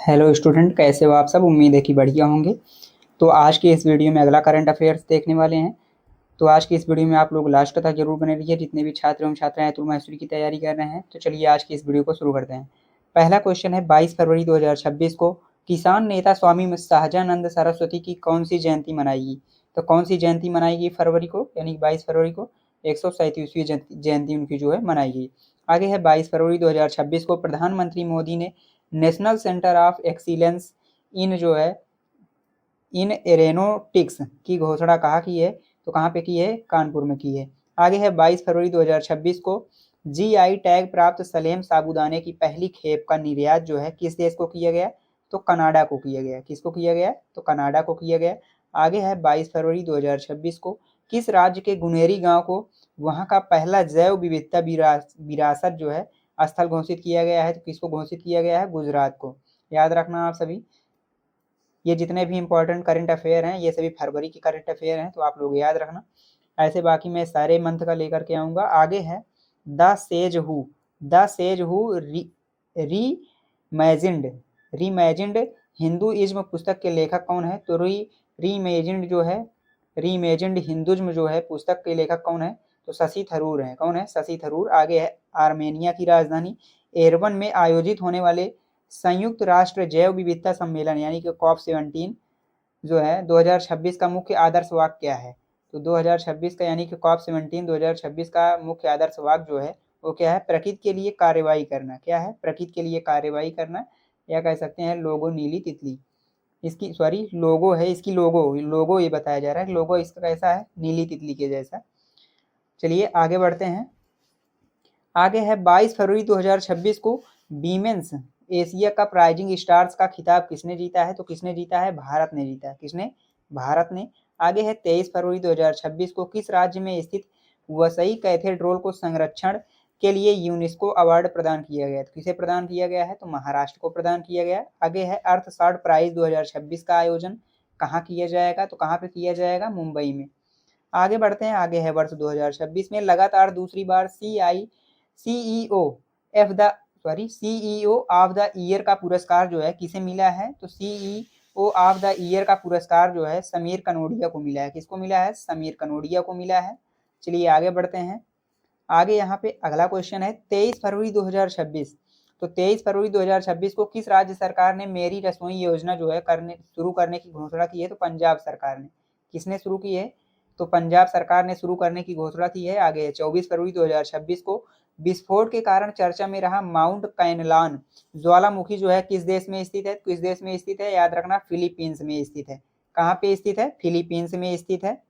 Hello student, कैसे हो आप सब। उम्मीद है कि बढ़िया होंगे। तो आज के इस वीडियो में अगला करंट अफेयर्स देखने वाले हैं। तो आज की इस वीडियो में आप लोग लास्ट तक जरूर बने रहिए। जितने भी छात्र एवं छात्राएं तो मास्टरी की तैयारी कर रहे हैं, तो चलिए आज की इस वीडियो को शुरू करते हैं। पहला क्वेश्चन है, 22 फरवरी 2026 को किसान नेता स्वामी शाहजानंद सरस्वती की कौन सी जयंती मनाएगी। तो कौन सी जयंती मनाएगी फरवरी को, यानी 22 फरवरी को 137वीं जयंती उनकी जो है मनाएगी। आगे है, 22 फरवरी 2026 को प्रधानमंत्री मोदी ने national centre of excellence in जो है इन एरोनॉटिक्स की घोषणा कहाँ की है। तो कहाँ पे की है, कानपुर में की है। आगे है, 22 फरवरी 2026 को जीआई टैग प्राप्त सलेम साबूदाने की पहली खेप का निर्यात जो है किस देश को किया गया। तो कनाडा को किया गया। किसको किया गया, तो कनाडा को किया गया। आगे है, 22 फरवरी 2026 को किस राज्य के गुनेरी गांव को वहां का पहला जैव विविधता विरासत जो है स्थल घोषित किया गया है। तो किसको घोषित किया गया है, गुजरात को। याद रखना आप सभी, ये जितने भी इंपॉर्टेंट करंट अफेयर हैं ये सभी फरवरी के करंट अफेयर हैं, तो आप लोग याद रखना। ऐसे बाकी मैं सारे मंथ का लेकर के आऊंगा। आगे है, the sage who reimagined Hinduism पुस्तक के लेखक कौन है। तो रीइमेजिन्ड जो है रीइमेजिन्ड हिंदुइज्म जो है पुस्तक के लेखक कौन है। तो शशि थरूर है। कौन है, शशि थरूर। आगे है, आर्मेनिया की राजधानी एरवन में आयोजित होने वाले संयुक्त राष्ट्र जैव विविधता सम्मेलन यानी कि COP17 जो है 2026 का मुख्य आदर्श वाक्य क्या है। तो 2026 का यानी कि COP17 2026 का मुख्य आदर्श वाक्य जो है वो क्या है, प्रकृति के लिए कार्रवाई करना। क्या है, प्रकृति के लिए कार्रवाई करना, या कह सकते हैं लोगो नीली तितली। इसकी सॉरी लोगो है, इसकी लोगो ये बताया जा रहा है। लोगो इसका कैसा है, नीली तितली के जैसा। चलिए आगे बढ़ते हैं। आगे है, 22 फरवरी 2026 को women's Asia cup rising stars का खिताब किसने जीता है। तो किसने जीता है, भारत ने जीता है। किसने, भारत ने। आगे है, 23 फरवरी 2026 को किस राज्य में स्थित वसई कैथेड्रल को संरक्षण के लिए यूनेस्को अवार्ड प्रदान किया गया। तो किसे प्रदान किया गया है, तो महाराष्ट्र को प्रदान किया गया। आगे है, अर्थशास्त्र प्राइज 2026 का आयोजन कहाँ किया जाएगा। तो कहाँ पे किया जाएगा, मुंबई में। आगे बढ़ते हैं। आगे है, वर्ष 2026 में लगातार दूसरी बार CEO of the CEO of the year का पुरस्कार जो है किसे मिला है। तो सीईओ ऑफ द ईयर का पुरस्कार जो है समीर कनोडिया को मिला है। किसको मिला है, समीर कनोडिया को मिला है। चलिए आगे बढ़ते हैं। आगे यहाँ पे अगला क्वेश्चन है, 23 फरवरी 2026। तो 23 फरवरी 2026 को किस राज्य सरकार ने मेरी रसोई योजना जो है शुरू करने की घोषणा की है। तो पंजाब सरकार ने। किसने शुरू की है, तो पंजाब सरकार ने शुरू करने की घोषणा की है। आगे है, 24 फरवरी 2026 को विस्फोट के कारण चर्चा में रहा माउंट कैनलान ज्वालामुखी जो है किस देश में स्थित है। किस देश में स्थित है, याद रखना, फिलीपींस में स्थित है। कहाँ पे स्थित है, फिलीपींस में स्थित है।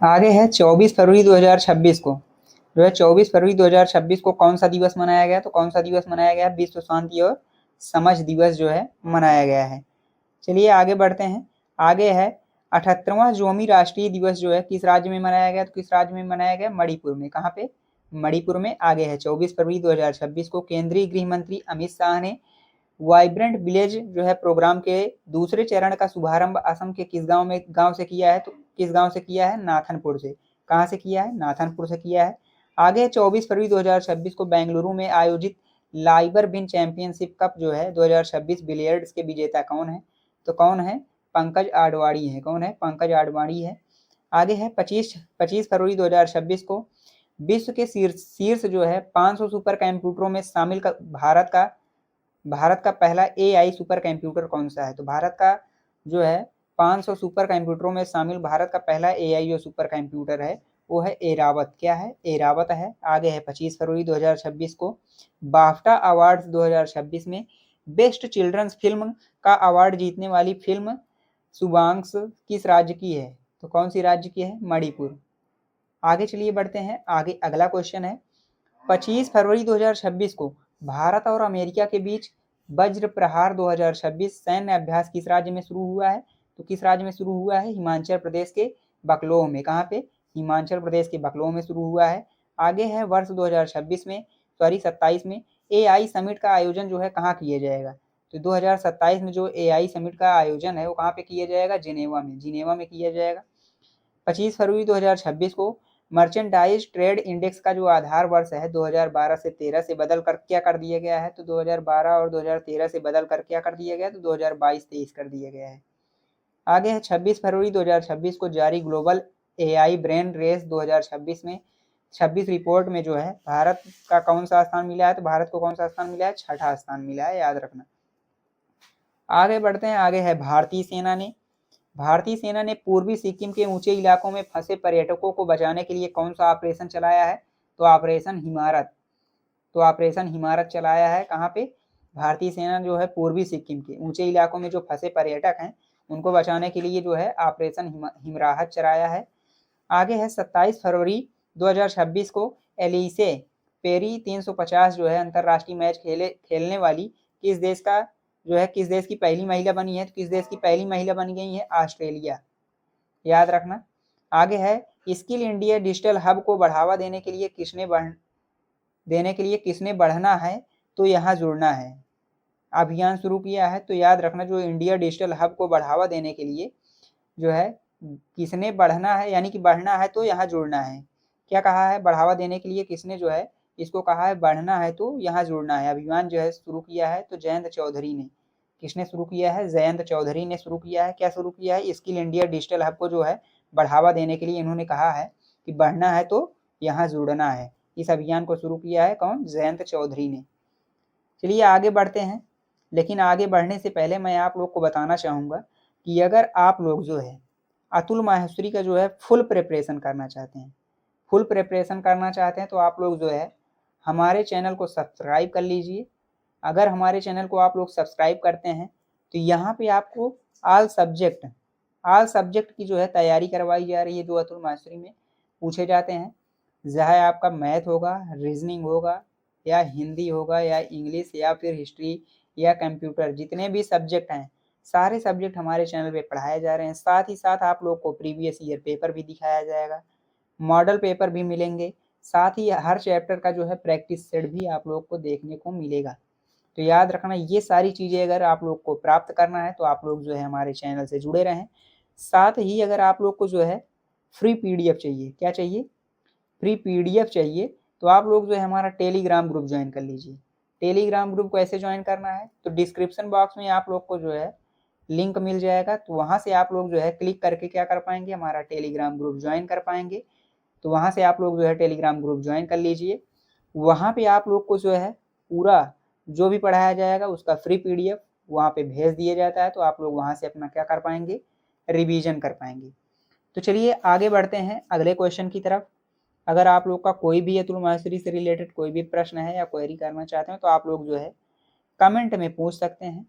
आगे है, 24 फरवरी 2026 को जो है 24 फरवरी 2026 को कौन सा दिवस मनाया गया। तो कौन सा दिवस मनाया गया, विश्व शांति और समझ दिवस जो है मनाया गया है। चलिए आगे बढ़ते हैं। आगे है, 78वां जोमी राष्ट्रीय दिवस जो है किस राज्य में मनाया गया। तो किस राज्य में मनाया गया, मणिपुर में। कहाँ पे, मणिपुर में। आगे है, 24 फरवरी 2026 को केंद्रीय गृह मंत्री अमित शाह ने वाइब्रेंट विलेज जो है प्रोग्राम के दूसरे चरण का शुभारंभ असम के किस गांव से किया है। तो किस गांव से किया है, नाथनपुर से। कहां से किया है, नाथनपुर से किया है। आगे 24 फरवरी 2026 को बेंगलुरु में आयोजित लाइबर बिन चैंपियनशिप कप जो है 2026 बिलियर्ड्स के विजेता कौन है। तो कौन है, पंकज आडवाणी है। कौन है, पंकज आडवाणी है। आगे है, 25 फरवरी 2026 को विश्व के शीर्ष जो है 500 सुपर कंप्यूटरों में शामिल भारत का पहला एआई सुपर कंप्यूटर कौन सा है। तो भारत का जो है 500 सुपर कंप्यूटरों में शामिल भारत का पहला एआई जो सुपर कंप्यूटर है वो है एरावत। क्या है, एरावत है। आगे है, 25 फरवरी 2026 को बाफ्टा अवार्ड्स 2026 में बेस्ट चिल्ड्रंस फिल्म का अवार्ड जीतने वाली फिल्म शुभांश किस राज्य की है। तो कौन सी राज्य की है, मणिपुर। आगे चलिए बढ़ते हैं। आगे अगला क्वेश्चन है, 25 फरवरी 2026 को भारत और अमेरिका के बीच वज्र प्रहार 2026 सैन्य अभ्यास किस राज्य में शुरू हुआ है। तो किस राज्य में शुरू हुआ है, हिमाचल प्रदेश के बकलोह में। कहाँ पे, हिमाचल प्रदेश के बकलोह में शुरू हुआ है। आगे है, वर्ष 2026 में 27 में एआई समिट का आयोजन जो है कहाँ किया जाएगा। तो 2027 में जो एआई समिट का आयोजन है वो कहाँ पे किया जाएगा, जिनेवा में। जिनेवा में किया जाएगा। 25 फरवरी 2026 को मर्चेंडाइज ट्रेड इंडेक्स का जो आधार वर्ष है 2012 से 13 से बदल कर क्या कर दिया गया है, तो 2012 और 2013 से बदल कर क्या कर दिया गया है, तो 2022-23 कर दिया गया है। आगे है 26 फरवरी 2026 को जारी ग्लोबल एआई ब्रेन रेस 2026 में 26 रिपोर्ट में जो है भारत का कौन सा स्थान मिला है, तो भारत को कौन सा स्थान मिला है, छठा स्थान मिला है, याद रखना। आगे बढ़ते हैं, आगे है भारतीय सेना ने पूर्वी सिक्किम के ऊंचे इलाकों में फंसे पर्यटकों को बचाने के लिए कौन सा ऑपरेशन चलाया है, तो ऑपरेशन हिमारत चलाया है। कहाँ पे, भारतीय सेना जो है पूर्वी सिक्किम के ऊंचे इलाकों में जो फंसे पर्यटक हैं उनको बचाने के लिए जो है ऑपरेशन हिमराहत चलाया है। आगे है 27 फरवरी 2026 को एलिसे पेरी 350 जो है अंतरराष्ट्रीय मैच खेलने वाली किस देश की पहली महिला बनी है, तो किस देश की पहली महिला बन गई है, ऑस्ट्रेलिया, याद रखना। आगे है स्किल इंडिया डिजिटल हब को बढ़ावा देने के लिए किसने बढ़ना है, तो यहाँ जुड़ना है, अभियान शुरू किया है। तो याद रखना, जो इंडिया डिजिटल हब को बढ़ावा देने के लिए जो है किसने बढ़ना है, यानी कि बढ़ना है तो यहाँ जुड़ना है। क्या कहा है, बढ़ावा देने के लिए किसने जो है इसको कहा है, बढ़ना है तो यहाँ जुड़ना है, अभियान जो है शुरू किया है, तो जयंत चौधरी ने, किसने शुरू किया है, जयंत चौधरी ने शुरू किया है। क्या शुरू किया है, स्किल इंडिया डिजिटल हब को जो है बढ़ावा देने के लिए इन्होंने कहा है कि बढ़ना है तो यहाँ जुड़ना है, इस अभियान को शुरू किया है कौन, जयंत चौधरी ने। चलिए आगे बढ़ते हैं, लेकिन आगे बढ़ने से पहले मैं आप लोग को बताना चाहूँगा कि अगर आप लोग जो है अतुल माहेश्वरी का जो है फुल प्रिपरेशन करना चाहते हैं तो आप लोग जो है हमारे चैनल को सब्सक्राइब कर लीजिए। अगर हमारे चैनल को आप लोग सब्सक्राइब करते हैं तो यहाँ पे आपको ऑल सब्जेक्ट की जो है तैयारी करवाई जा रही है, जो अतुल माहेश्वरी में पूछे जाते हैं, चाहे आपका मैथ होगा, रीजनिंग होगा, या हिंदी होगा, या इंग्लिश, या फिर हिस्ट्री, या कंप्यूटर, जितने भी सब्जेक्ट हैं सारे सब्जेक्ट हमारे चैनल पे पढ़ाए जा रहे हैं। साथ ही साथ आप लोग को प्रीवियस ईयर पेपर भी दिखाया जाएगा, मॉडल पेपर भी मिलेंगे, साथ ही हर चैप्टर का जो है प्रैक्टिस सेट भी आप लोग को देखने को मिलेगा। तो याद रखना, ये सारी चीज़ें अगर आप लोग को प्राप्त करना है तो आप लोग जो है हमारे चैनल से जुड़े रहें। साथ ही अगर आप लोग को जो है फ्री पीडीएफ चाहिए, क्या चाहिए, फ्री पीडीएफ चाहिए, तो आप लोग जो है हमारा टेलीग्राम ग्रुप ज्वाइन कर लीजिए। टेलीग्राम ग्रुप को ऐसे ज्वाइन करना है, तो डिस्क्रिप्शन बॉक्स में आप लोग को जो है लिंक मिल जाएगा, तो वहाँ से आप लोग जो है क्लिक करके क्या कर पाएंगे, हमारा टेलीग्राम ग्रुप ज्वाइन कर पाएंगे। तो वहाँ से आप लोग जो है टेलीग्राम ग्रुप ज्वाइन कर लीजिए। वहाँ पे आप लोग को जो है पूरा जो भी पढ़ाया जाएगा उसका फ्री पीडीएफ वहाँ पे भेज दिया जाता है, तो आप लोग वहाँ से अपना क्या कर पाएंगे, रिवीजन कर पाएंगे। तो चलिए आगे बढ़ते हैं अगले क्वेश्चन की तरफ। अगर आप लोग का कोई भी अतुल माहेश्वरी से रिलेटेड कोई भी प्रश्न है या क्वेरी करना चाहते हैं तो आप लोग जो है कमेंट में पूछ सकते हैं।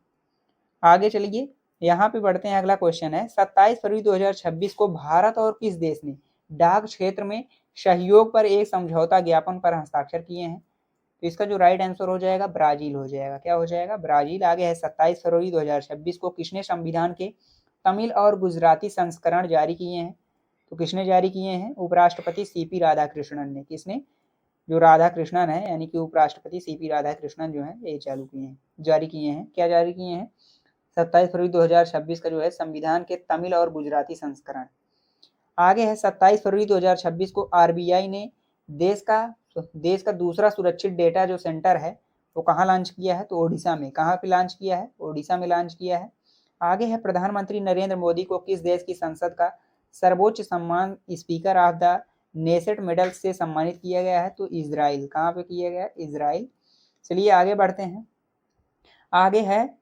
आगे चलिए, यहाँ पे बढ़ते हैं, अगला क्वेश्चन है 27 फरवरी 2026 को भारत और किस देश ने डाक क्षेत्र में सहयोग पर एक समझौता ज्ञापन पर हस्ताक्षर किए हैं, तो इसका जो राइट आंसर हो जाएगा ब्राजील हो जाएगा। क्या हो जाएगा, ब्राजील। आगे है 27 फरवरी 2026 को किसने संविधान के तमिल और गुजराती संस्करण जारी किए हैं, तो किसने जारी किए हैं, उपराष्ट्रपति सीपी राधाकृष्णन ने। किसने, जो राधाकृष्णन है यानी कि उपराष्ट्रपति सीपी राधाकृष्णन जो है ये जारी किए हैं। क्या जारी किए हैं, 27 फरवरी 2026 का जो है संविधान के तमिल और गुजराती संस्करण। आगे है 27 फरवरी 2026 को आरबीआई ने देश का दूसरा सुरक्षित डेटा जो सेंटर है वो कहाँ लॉन्च किया है, तो ओडिशा में। कहाँ पे लॉन्च किया है, ओडिशा में लॉन्च किया है। आगे है प्रधानमंत्री नरेंद्र मोदी को किस देश की संसद का सर्वोच्च सम्मान speaker of the Knesset medal से सम्मानित किया गया है, तो इजराइल। कहाँ पे किया गया, इजराइल। चलिए आगे बढ़ते हैं, आगे है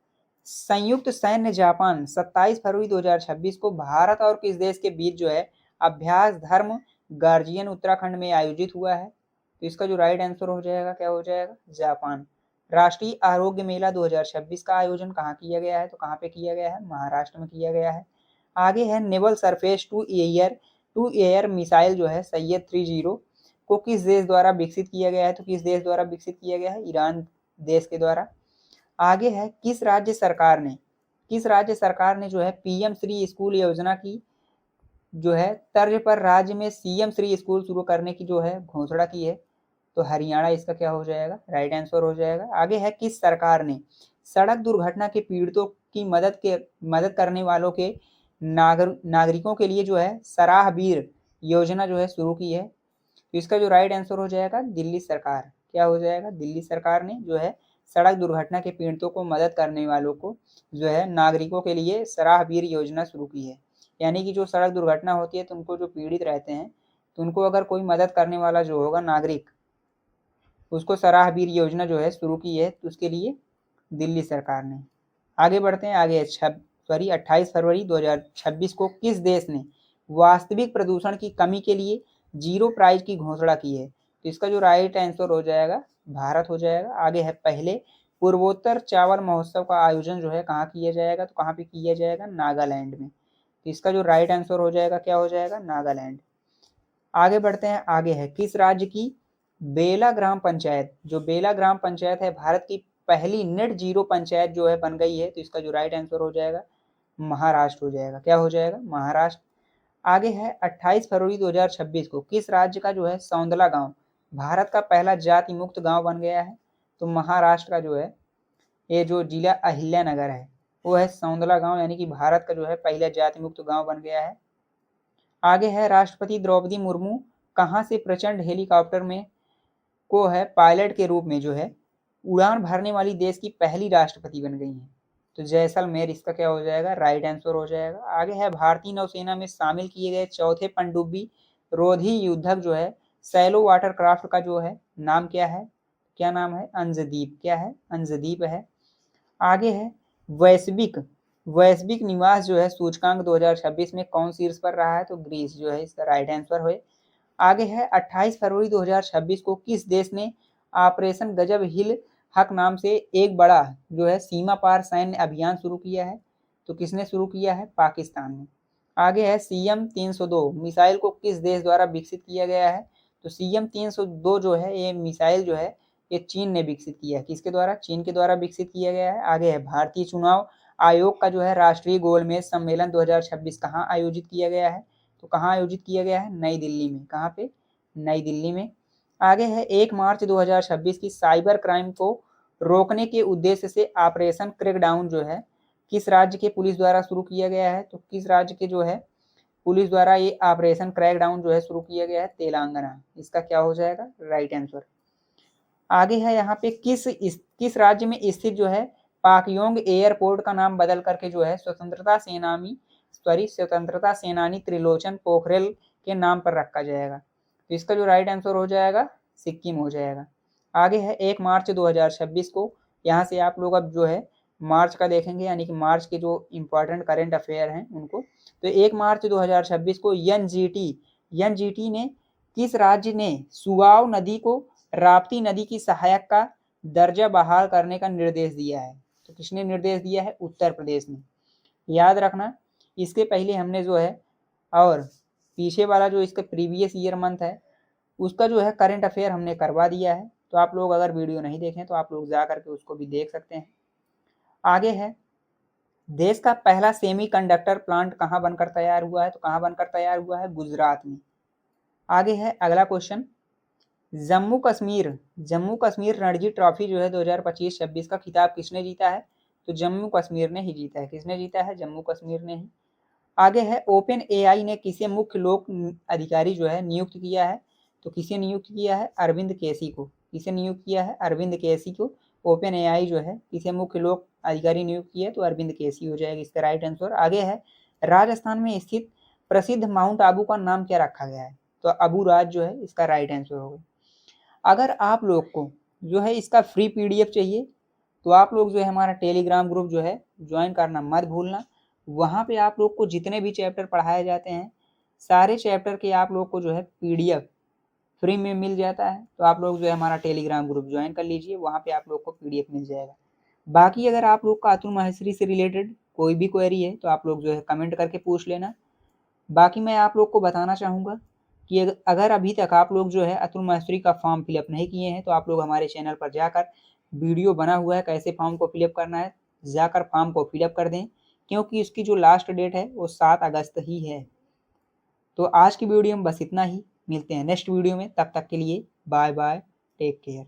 संयुक्त सैन्य जापान 27 फरवरी 2026 को भारत और किस देश के बीच जो है अभ्यास धर्म गार्जियन उत्तराखंड में आयोजित हुआ है, तो इसका जो राइट आंसर हो जाएगा क्या हो जाएगा, जापान। राष्ट्रीय आरोग्य मेला 2026 का आयोजन कहाँ किया गया है, तो कहाँ पे किया गया है, महाराष्ट्र में किया गया है। आगे है naval surface to air missile जो है सैयद 30 को किस देश द्वारा विकसित किया गया है, तो किस देश द्वारा विकसित किया गया है, ईरान देश के द्वारा। आगे है किस राज्य सरकार ने जो है पीएम श्री स्कूल योजना की जो है तर्ज पर राज्य में सीएम श्री स्कूल शुरू करने की जो है घोषणा की है, तो हरियाणा इसका क्या हो जाएगा, राइट आंसर हो जाएगा। आगे है किस सरकार ने सड़क दुर्घटना के पीड़ितों की मदद करने वालों के नागरिकों के लिए जो है सराहवीर योजना जो है शुरू की है, तो इसका जो राइट आंसर हो जाएगा दिल्ली सरकार। क्या हो जाएगा? दिल्ली सरकार ने जो है सड़क दुर्घटना के पीड़ितों को मदद करने वालों को जो है नागरिकों के लिए सराहवीर योजना शुरू की है। यानी कि जो सड़क दुर्घटना होती है तो उनको जो पीड़ित रहते हैं तो उनको अगर कोई मदद करने वाला जो होगा नागरिक, उसको सराहवीर योजना जो है शुरू की है, तो उसके लिए दिल्ली सरकार ने। आगे बढ़ते हैं। आगे 28 फरवरी 2026 को किस देश ने वास्तविक प्रदूषण की कमी के लिए जीरो प्राइज की घोषणा की है? तो इसका जो राइट आंसर हो जाएगा भारत हो जाएगा। आगे है पहले पूर्वोत्तर चावल महोत्सव का आयोजन जो है कहाँ किया जाएगा? तो कहाँ पे किया जाएगा? नागालैंड में। तो इसका जो राइट आंसर हो जाएगा क्या हो जाएगा? नागालैंड। आगे बढ़ते हैं। आगे है किस राज्य की बेला ग्राम पंचायत, जो बेला ग्राम पंचायत है भारत की पहली नेट जीरो पंचायत जो है बन गई है? तो इसका जो राइट आंसर हो जाएगा महाराष्ट्र हो जाएगा। क्या हो जाएगा? महाराष्ट्र। आगे है 28 फरवरी 2026 को किस राज्य का जो है सौंदला गांव भारत का पहला जाति मुक्त गांव बन गया है? तो महाराष्ट्र का जो है ये जो जिला अहिल्यानगर है वो है सौंदला गांव, यानी कि भारत का जो है पहला जाति मुक्त गांव बन गया है। आगे है राष्ट्रपति द्रौपदी मुर्मू कहाँ से प्रचंड हेलीकॉप्टर में को है पायलट के रूप में जो है उड़ान भरने वाली देश की पहली राष्ट्रपति बन गई हैं? तो जैसलमेर इसका क्या हो जाएगा? राइट आंसर हो जाएगा। आगे है भारतीय नौसेना में शामिल किए गए चौथे पनडुब्बी रोधी युद्धक जो है सैलो वाटर क्राफ्ट का जो है नाम क्या है? क्या नाम है? अंजदीप। क्या है? अंजदीप है। आगे है वैश्विक वैश्विक निवास जो है सूचकांक 2026 में कौन शीर्ष पर रहा है? तो ग्रीस जो है इसका राइट आंसर है। आगे है 28 फरवरी 2026 को किस देश ने ऑपरेशन गजब हिल हक नाम से एक बड़ा जो है सीमा पार सैन्य अभियान शुरू किया है? तो किसने शुरू किया है? पाकिस्तान ने। आगे है CM 302 मिसाइल को किस देश द्वारा विकसित किया गया है? तो CM 302 जो है ये मिसाइल जो है ये चीन ने विकसित किया है। किसके द्वारा? चीन के द्वारा विकसित किया गया है। आगे है भारतीय चुनाव आयोग का जो है राष्ट्रीय गोलमेज सम्मेलन 2026 कहाँ आयोजित किया गया है? तो कहाँ आयोजित किया गया है? नई दिल्ली में। कहाँ पे? नई दिल्ली में। आगे है 1 मार्च 2026 की साइबर क्राइम को रोकने के उद्देश्य से ऑपरेशन क्रैकडाउन जो है किस राज्य के पुलिस द्वारा शुरू किया गया है? तो किस राज्य के जो है पुलिस द्वारा ये ऑपरेशन क्रैकडाउन जो है शुरू किया गया है? तेलंगाना। इसका क्या हो जाएगा? Right answer. आगे है यहाँ पे किस राज्य में स्थित जो है पाकयोंग एयरपोर्ट का नाम बदल करके जो है स्वतंत्रता सेनानी त्रिलोचन पोखरेल के नाम पर रखा जाएगा? तो इसका जो राइट आंसर हो जाएगा सिक्किम हो जाएगा। आगे है 1 मार्च 2026 को, यहाँ से आप लोग अब जो है मार्च का देखेंगे, यानी कि मार्च के जो इम्पोर्टेंट करेंट अफेयर हैं उनको। तो 1 मार्च 2026 को एनजीटी ने किस राज्य ने सुआव नदी को राप्ती नदी की सहायक का दर्जा बहाल करने का निर्देश दिया है? तो किसने निर्देश दिया है? उत्तर प्रदेश ने। याद रखना इसके पहले हमने जो है और पीछे वाला जो इसका प्रीवियस ईयर मंथ है उसका जो है करंट अफेयर हमने करवा दिया है। तो आप लोग अगर वीडियो नहीं देखें तो आप लोग जा करके उसको भी देख सकते हैं। आगे है देश का पहला सेमीकंडक्टर प्लांट कहाँ बनकर तैयार हुआ है? तो कहाँ बनकर तैयार हुआ है? गुजरात में। आगे है अगला क्वेश्चन, जम्मू कश्मीर रणजी ट्रॉफी जो है 2025-26 का खिताब किसने जीता है? तो जम्मू कश्मीर ने ही जीता है। किसने जीता है? जम्मू कश्मीर ने ही। आगे है ओपन एआई ने किसे मुख्य लोक अधिकारी जो है नियुक्त किया है? तो किसे नियुक्त किया है? अरविंद केसी को। किसे नियुक्त किया है? अरविंद केसी को। ओपन एआई जो है किसे मुख्य लोक अधिकारी नियुक्त किया है? तो अरविंद केसी हो जाएगा इसका राइट आंसर। आगे है राजस्थान में स्थित प्रसिद्ध माउंट आबू का नाम क्या रखा गया है? तो अबू राज जो है इसका राइट आंसर होगा। अगर आप लोग को जो है इसका फ्री पीडीएफ चाहिए तो आप लोग जो है हमारा टेलीग्राम ग्रुप जो है ज्वाइन करना मत भूलना। वहाँ पे आप लोग को जितने भी चैप्टर पढ़ाए जाते हैं सारे चैप्टर के आप लोग को जो है पीडीएफ फ्री में मिल जाता है। तो आप लोग जो है हमारा टेलीग्राम ग्रुप ज्वाइन कर लीजिए, वहाँ पे आप लोग को पीडीएफ मिल जाएगा। बाकी अगर आप लोग का अतुल माहेश्वरी से रिलेटेड कोई भी क्वेरी है तो आप लोग जो है कमेंट करके पूछ लेना। बाकी मैं आप लोग को बताना चाहूँगा कि अगर अभी तक आप लोग जो है अतुल माहेश्वरी का फॉर्म फिलअप नहीं किए हैं तो आप लोग हमारे चैनल पर जाकर वीडियो बना हुआ है कैसे फॉर्म को फिलअप करना है, जाकर फॉर्म को फिलअप कर दें, क्योंकि इसकी जो लास्ट डेट है वो 7 अगस्त ही है। तो आज की वीडियो में बस इतना ही, मिलते हैं नेक्स्ट वीडियो में, तब तक के लिए बाय बाय, टेक केयर।